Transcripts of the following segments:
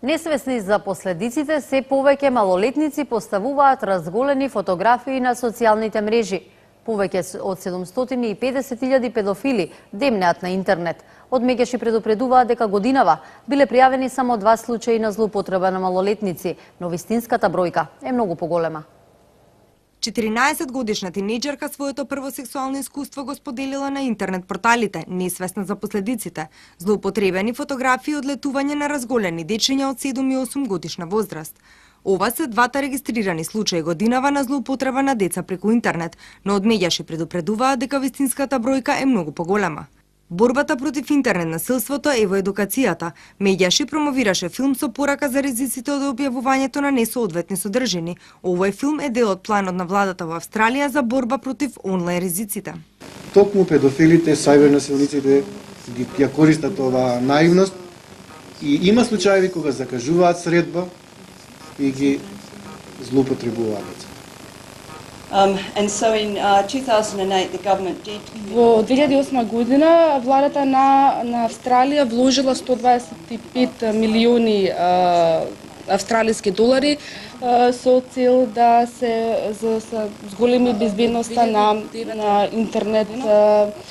Несвесни за последиците, се повеќе малолетници поставуваат разголени фотографии на социјалните мрежи. Повеќе од 750.000 педофили демнеат на интернет. Од Меѓаши предупредуваат дека годинава биле пријавени само 2 случаи на злоупотреба на малолетници, но вистинската бројка е многу поголема. 14-годишна тинејџерка своето прво сексуално искуство го споделила на интернет порталите, несвесна за последиците. Злоупотребени фотографии од летување на разголени дечиња од 7 и 8 годишна возраст. Ова се двата регистрирани случаи годинава на злоупотреба на деца преку интернет, но од Меѓаши предупредуваат дека вистинската бројка е многу поголема. Борбата против интернет насилството е во едукацијата. Меѓаши промовираше филм со порака за ризиците од објавувањето на несоодветни содржини. Овој филм е дел од планот на владата во Австралија за борба против онлайн ризиците. Токму педофилите, сајбернасилниците ги ја користат оваа наивност и има случаи кога закажуваат средба и ги злоупотребуваат деца. And so in 2008 the government did... Во 2008 година владата на Австралија вложила 125 милиони австралиски долари со цел да се зголеми безбедноста на интернет,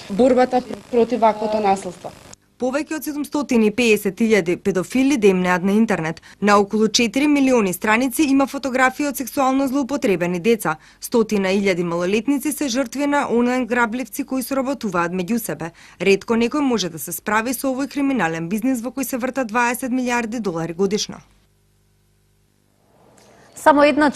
борбата против ваквото насилство. Повеќе од 750.000 педофили демнеат на интернет. На околу 4 милиони страници има фотографии од сексуално злоупотребени деца. 100.000 малолетници се жртви на онлайн грабливци кои соработуваат меѓу себе. Ретко некој може да се справи со овој криминален бизнис во кој се вртат 20 милиарди долари годишно. Само една